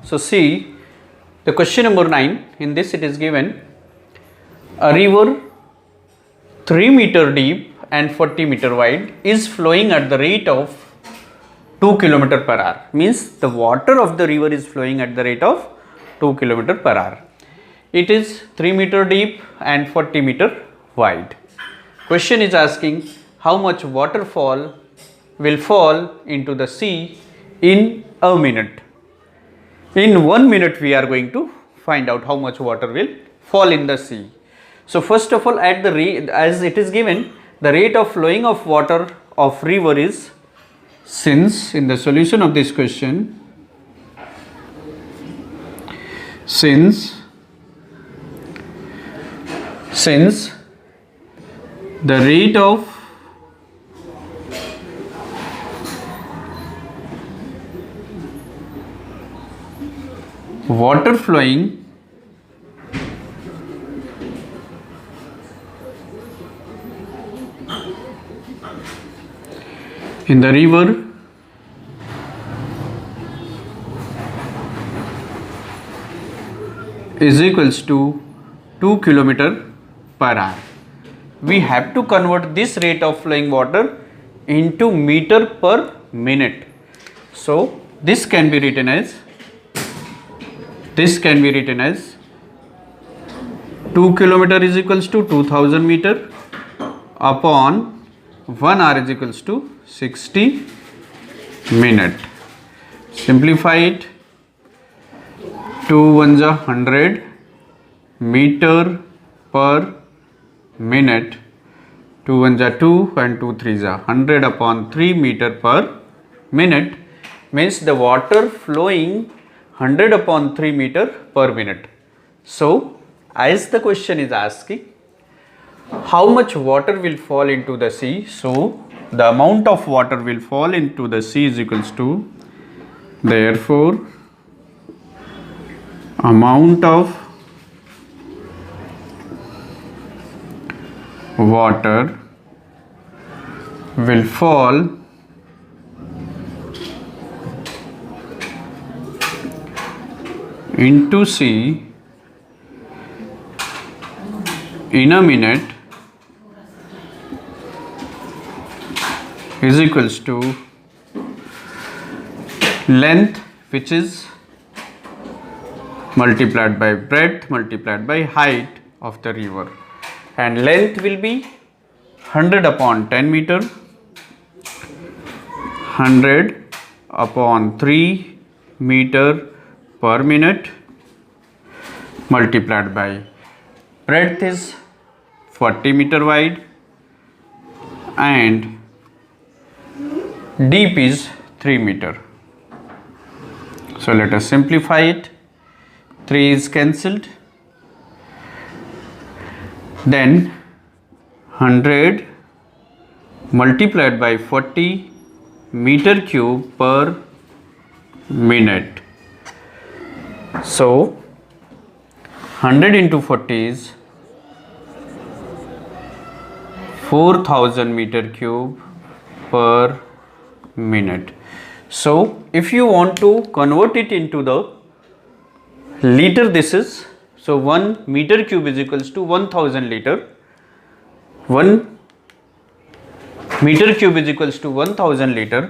So see the question number 9. In this it is given a river 3 meter deep and 40 meter wide is flowing at the rate of 2 km per hour. Means the water of the river is flowing at the rate of 2 km per hour. It is 3 meter deep and 40 meter wide. Question is asking how much waterfall will fall into the sea in a minute. In 1 minute we are going to find out how much water will fall in the sea. So first of all, at the rate, as it is given, the rate of flowing of water of river is, since in the solution of this question, since the rate of water flowing in the river is equals to 2 km per hour. We have to convert this rate of flowing water into meter per minute. So this can be written as 2 km is equals to 2000 meter upon 1 hour is equals to 60 minute. Simplify it. 2 ones are 100 meter per minute. 2 ones are 2 and 2 threes are 100 upon 3 meter per minute, means the water flowing 100 upon 3 meter per minute. So as the question is asking how much water will fall into the sea, so the amount of water will fall into the sea is equals to, therefore amount of water will fall into sea in a minute is equals to length, which is multiplied by breadth multiplied by height of the river, and length will be 100 upon 10 meter, 100 upon 3 meter per minute multiplied by breadth is 40 meter wide and deep is 3 meter. So let us simplify it. 3 is cancelled, then 100 multiplied by 40 meter cube per minute. So 100 into 40 is 4000 meter cube per minute. So if you want to convert it into the liter, this is, so 1 meter cube is equals to 1000 liter. 1 meter cube is equals to 1000 liter.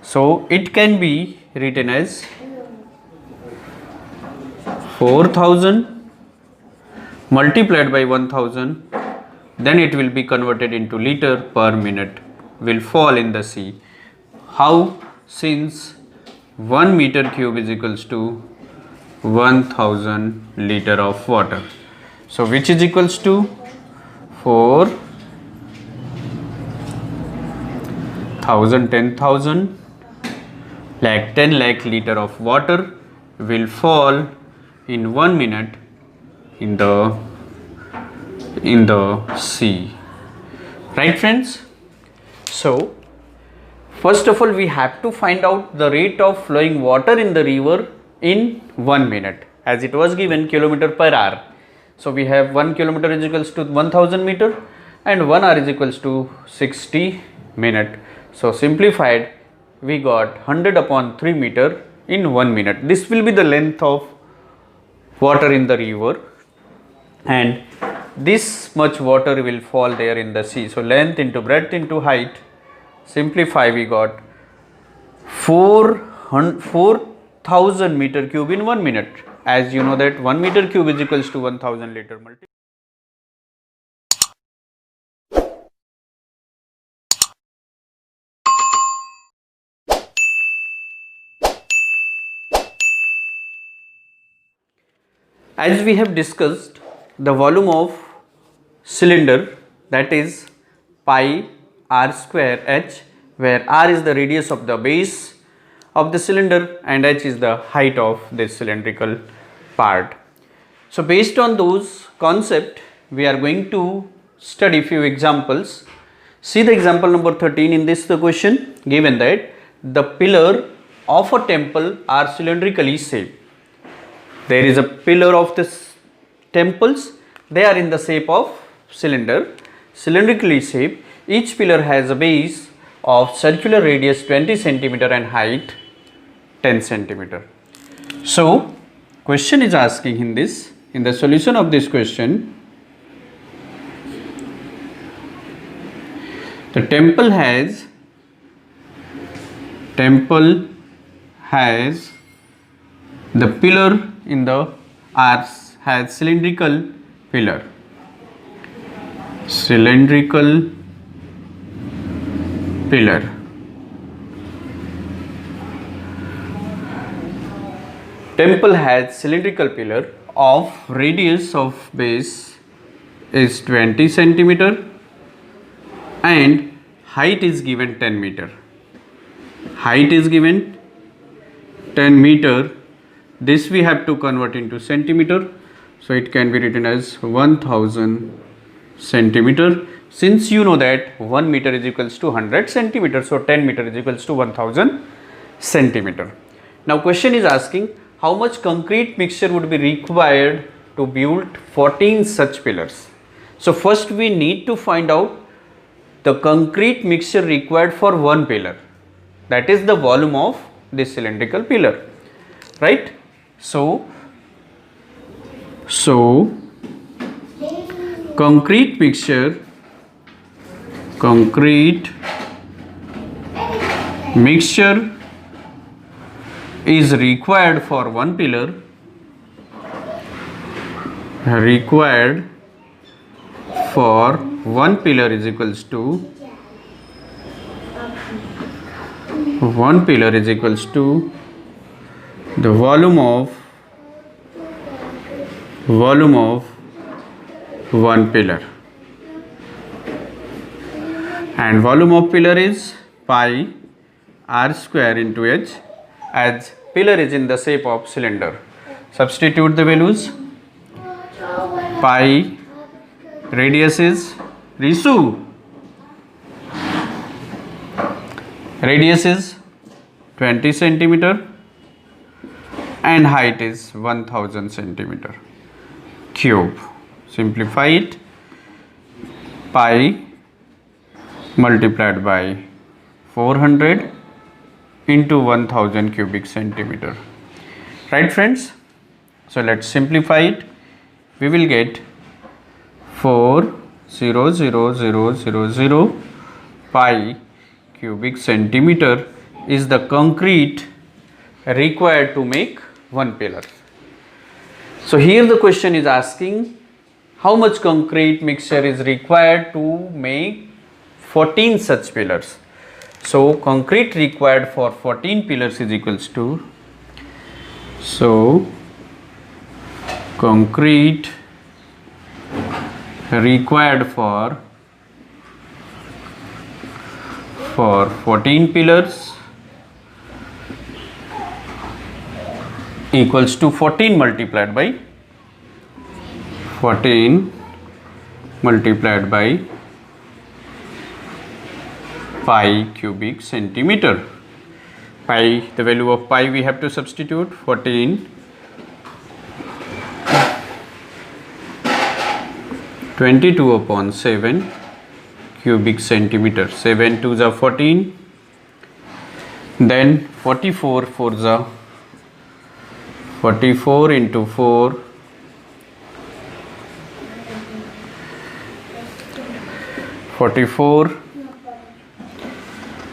So it can be written as 4000 multiplied by 1000, then it will be converted into liter per minute will fall in the sea. How? Since 1 meter cube is equals to 1000 liter of water. So which is equals to 4000 10,000 lakh 10 lakh liter of water will fall in 1 minute in the sea. Right friends? So first of all we have to find out the rate of flowing water in the river in 1 minute, as it was given kilometer per hour. So we have 1 kilometer is equals to 1000 meter and 1 hour is equals to 60 minute. So simplified, we got 100 upon 3 meter in 1 minute. This will be the length of water in the river, and this much water will fall there in the sea. So length into breadth into height, simplify, we got 4,000 meter cube in 1 minute. As you know that 1 meter cube is equals to 1000 liter multi. As we have discussed, the volume of cylinder, that is pi r square h, where r is the radius of the base of the cylinder and h is the height of this cylindrical part. So based on those concepts, we are going to study few examples. See the example number 13. In this the question given that the pillar of a temple are cylindrically shaped. There is a pillar of this temples, they are in the shape of cylinder, cylindrically shaped. Each pillar has a base of circular radius 20 centimeter and height 10 centimeter. So question is asking in this, in the solution of this question, the temple has the pillar in the arch has cylindrical pillar. Temple has cylindrical pillar of radius of base is 20 centimeter and height is given 10 meter. Height is given 10 meter. This we have to convert into centimeter, so it can be written as 1000 centimeter. Since you know that 1 meter is equals to 100 centimeter, so 10 meter is equals to 1000 centimeter. Now question is asking how much concrete mixture would be required to build 14 such pillars. So first we need to find out the concrete mixture required for one pillar, that is the volume of this cylindrical pillar, right? So concrete mixture is required for one pillar, is equals to the volume of one pillar, and volume of pillar is pi r square into h, as pillar is in the shape of cylinder. Substitute the values. Pi radius is radius is 20 centimeter and height is 1000 centimeter cube. Simplify it. Pi multiplied by 400 into 1000 cubic centimeter. Right friends? So let's simplify it. We will get 400,000 pi cubic centimeter is the concrete required to make one pillar. So here the question is asking how much concrete mixture is required to make 14 such pillars. So concrete required for 14 pillars is equals to, so concrete required for 14 pillars equals to 14 multiplied by pi cubic centimeter. Pi, the value of pi we have to substitute 14 22 upon 7 cubic centimeter. 7 2s are 14, then 44 4s are 44 into 4, 44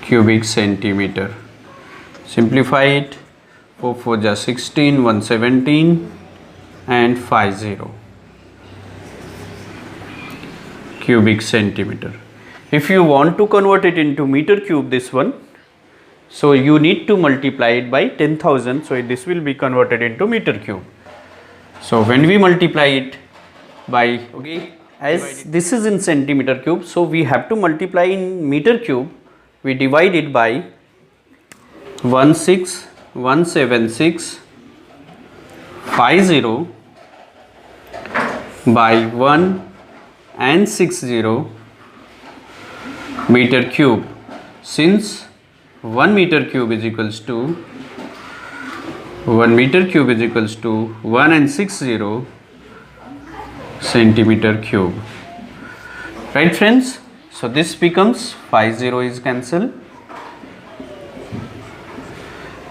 cubic centimeter. Simplify it. 4 4 ja 16, 117 and 50 cubic centimeter. If you want to convert it into meter cube, this one, so you need to multiply it by 10,000, so this will be converted into meter cube. So when we multiply it by, okay, as this is in centimeter cube, so we have to multiply in meter cube. We divide it by 1617650 by 1 and 60 meter cube, since 1 meter cube is equals to 1 meter cube is equals to 1 and 60 centimeter cube. Right friends? So this becomes 50 is cancelled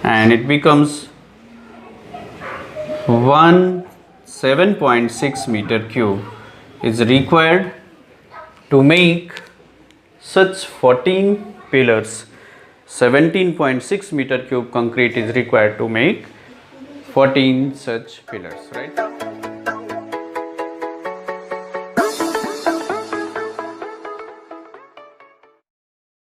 and it becomes 7.6 meter cube is required to make such 14 pillars. 17.6 meter cube concrete is required to make 14 such pillars, right?